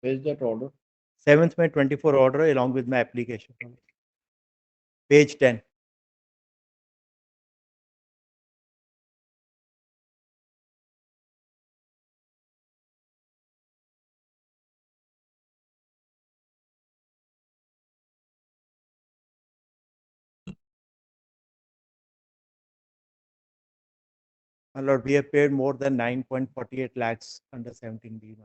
Where's that order? 7th May 24 order along with my application. Page 10. My lord, we have paid more than 9.48 lakhs under 17B.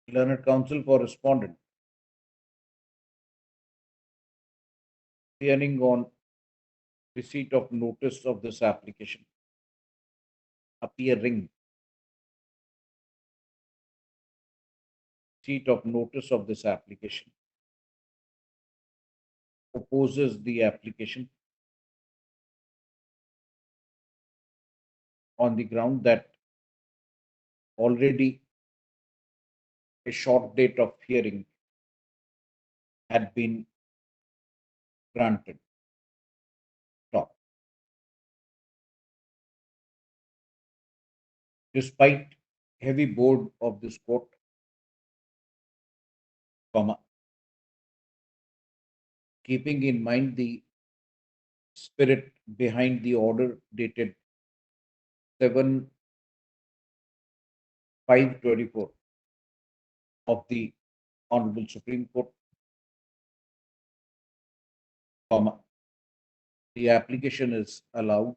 Learned counsel for respondent. Hearing on receipt of notice of this application. Appearing. Receipt of notice of this application. Opposes the application on the ground that already a short date of hearing had been granted. Stop. Despite heavy board of this court, comma, keeping in mind the spirit behind the order dated 7/5/24 of the Honorable Supreme Court, comma, the application is allowed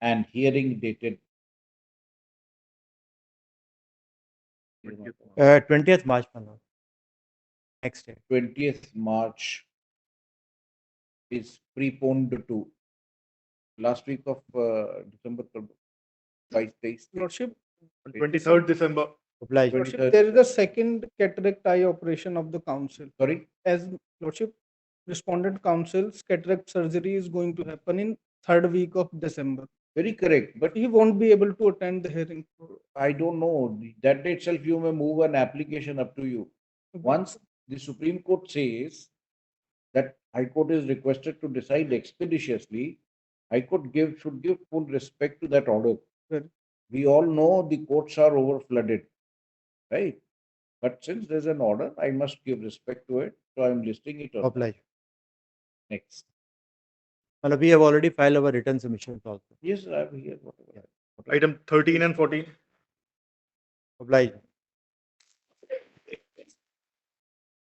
and hearing dated 20th March, my lord. Next day. 20th March is preponed to last week of December, vice days. Lordship, 23rd December. Obliged. Lordship, 23rd. there is a second cataract eye operation of the council. Sorry, As Lordship, respondent council's cataract surgery is going to happen in 3rd week of December. very correct. But He won't be able to attend the hearing. I don't know. That day itself, you may move an application up to you. Once the Supreme Court says that High Court is requested to decide expeditiously, High Court should give full respect to that order. Right. We all know the courts are over flooded, right? But since there's an order, I must give respect to it. So I'm listing it on Obliged. next. My lord, we have already filed our written submissions also. Yes, I'm here. Whatever. Item 13 and 14. Obliged.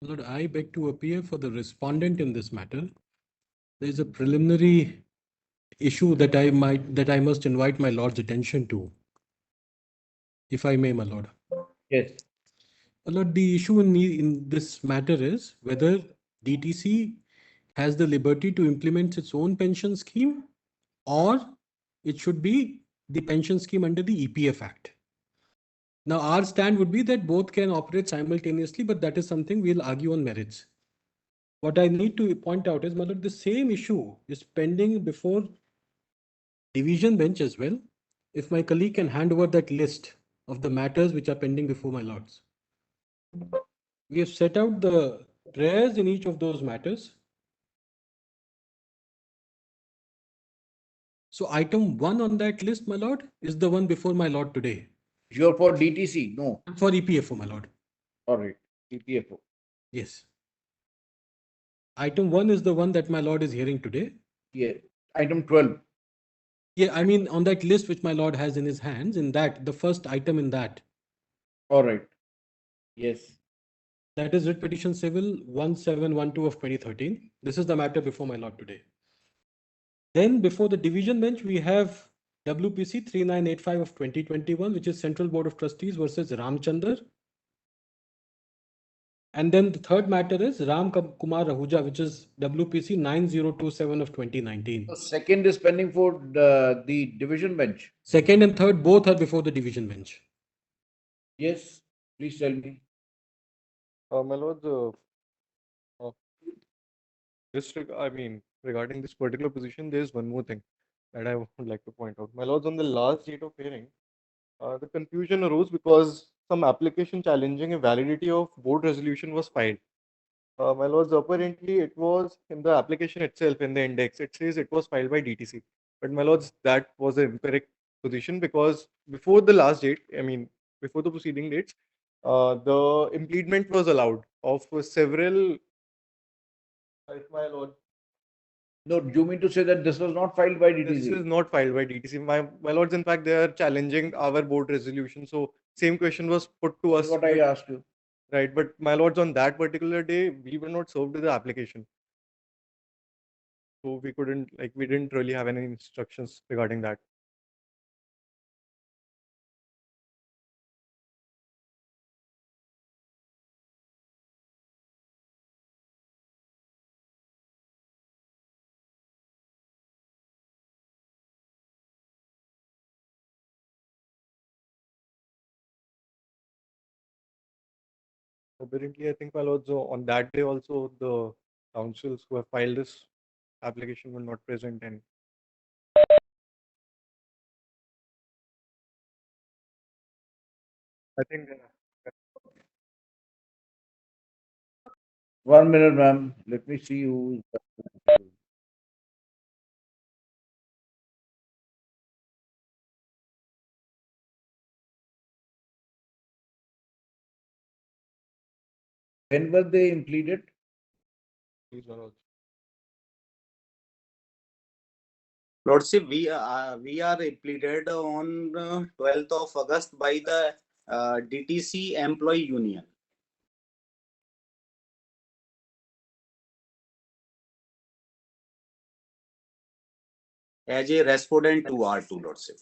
Lord, I beg to appear for the respondent in this matter. There is a preliminary issue that I must invite my lord's attention to, if I may, my lord. Yes. My lord, the issue in this matter is whether DTC has the liberty to implement its own pension scheme, or it should be the pension scheme under the EPF Act. Now, our stand would be that both can operate simultaneously, but that is something we'll argue on merits. What I need to point out is, my lord, the same issue is pending before division bench as well. If my colleague can hand over that list of the matters which are pending before my lords. We have set out the prayers in each of those matters. So item 1 on that list, my lord, is the one before my lord today. You're for DTC? No. For EPFO, my lord. All right. EPFO. Yes. Item 1 is the one that my lord is hearing today. Yeah. Item 12. Yeah, I mean on that list which my lord has in his hands, in that, the first item in that. All right. Yes. That is writ petition civil 1712 of 2013. This is the matter before my lord today. Then before the division bench, we have WPC 3985 of 2021, which is Central Board of Trustees versus Ramchandar. And then the third matter is Ram Kumar Ahuja, which is WPC 9027 of 2019. The second is pending for the division bench. Second and third both are before the division bench. Yes, please tell me. My lord, regarding this particular position, there is one more thing that I would like to point out. My lords, on the last date of hearing, the confusion arose because some application challenging a validity of board resolution was filed. My lords, apparently it was in the application itself, in the index, it says it was filed by DTC. But my lords, that was an incorrect position because before the last date, before the proceeding dates, the impediment was allowed of several. Right, my lord. No, do you mean to say that this was not filed by This is DTC? not filed by DTC. My lords, in fact, they are challenging our board resolution. So same question was put to That's us. what I asked you. Right, but my lords, on that particular day, we were not served with the application. So we didn't really have any instructions regarding that. Apparently, I think, my lords, on that day also, the councils who have filed this application were not present, and I think 1 minute, ma'am. Let me see who. When were they implemented? these were also. Lordship, we are pleaded on 12th of August by the DTC Employee Union. As a respondent to R2, Lordship.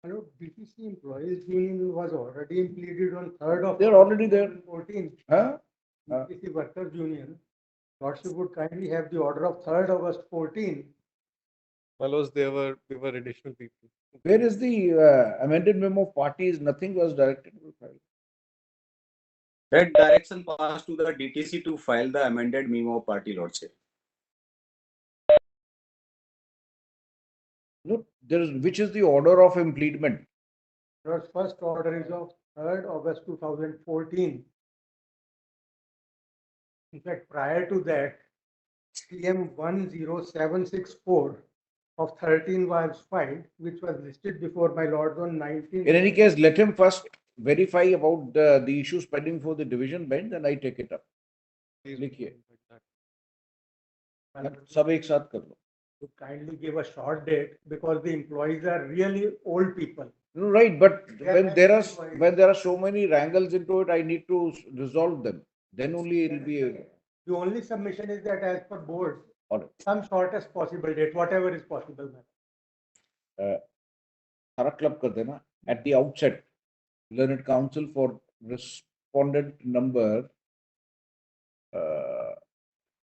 Hello, BTC Employees Union was already implemented on 3rd of. They're already there. 14. Huh? BTC Workers Union. Lordship would kindly have the order of 3rd August 14. My lords, they were additional people. Where is the amended memo of parties? Nothing was directed to file. That direction passed to the DTC to file the amended memo of party, Lordship. No, there is, which is the order of implement? Your first order is of 3rd August 2014. In fact, prior to that, CM 10764 of 13 was filed, which was listed before my lords on 19. In any case, let him first verify about the issues pending for the division bench, then I take it up. लिखिए सब एक साथ कर लो. To kindly give a short date because the employees are really old people. No, right, but Yeah, when that's there are so many wrangles into it, I need to resolve them. Then only it will be. The only submission is that as per board, All right. some shortest possible date, whatever is possible. सारा club कर देना. At the outset, learned counsel for respondent number.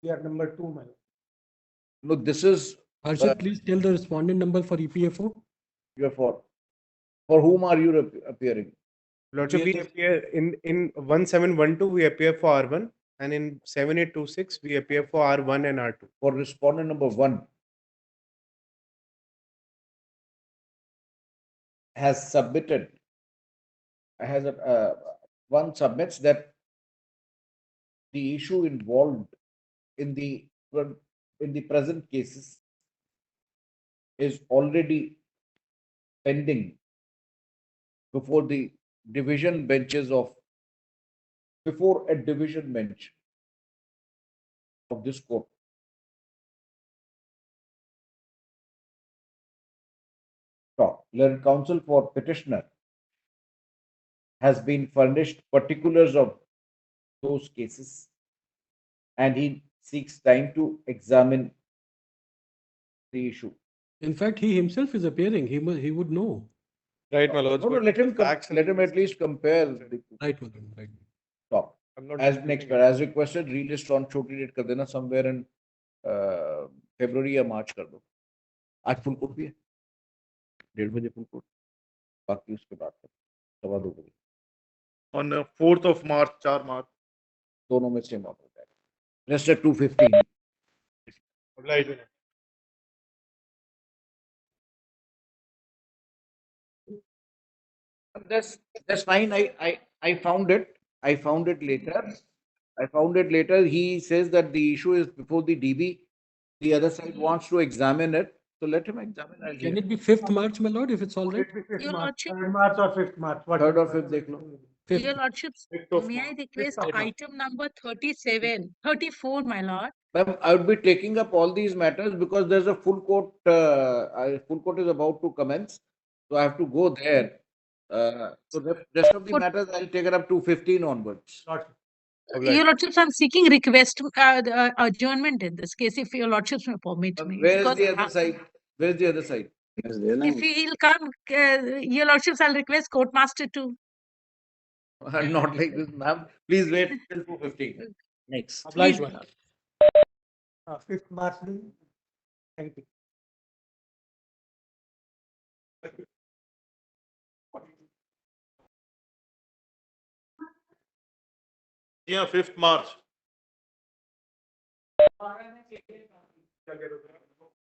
We are number 2, man. No, this is. Harshit, please tell the respondent number for EPFO. You're for whom are you appearing? Lordship, we appear in 1712, we appear for R1, and in 7826, we appear for R1 and R2. For respondent number 1 has submitted, one submits that the issue involved in the present cases is already pending before the division benches before a division bench of this court. Learned counsel for petitioner has been furnished particulars of those cases and he seeks time to examine the issue. In fact, he himself is appearing. He would know. Right, my lords. No, but let him, facts and let him at least compare the Right, Manu, right. top. I'm not As disputing next, it. as requested, relist on छोटी date कर देना somewhere in February या March कर दो. आज full court भी है. 1:30 बजे full court. बाकी उसके बाद 2:15 बजे. On 4th of March, 4 March. दोनों में same ऑर्डर है. Rest at 2:15. Obliged. That's fine. I found it. I found it later. I found it later. He says that the issue is before the DB. The other side wants to examine it. So let him examine. I'll Can hear. it be 5th March, my lord, if it's all Would right? it be 5th Your March, Lordship. 3rd March or 5th March? What Third do or you fifth, want? देख लो. 5th. Your Lordships, 5th of may I March. request 5th of March. item number 37, 34, my lord. Ma'am, I would be taking up all these matters because there's a full court. Full court is about to commence, so I have to go there. So the rest of the For- matters I'll take it up to 15 onwards. Lordship. Your Lordships, I'm seeking request the adjournment in this case, if your Lordships may permit me. Where is because the other side? Where is the other side? If he'll come, your Lordships, I'll request court master to. Not like this, ma'am. Please wait till 2:15. Next. Please, Obliged, my my lord. 5th March. Thank you. Yeah, 5th March.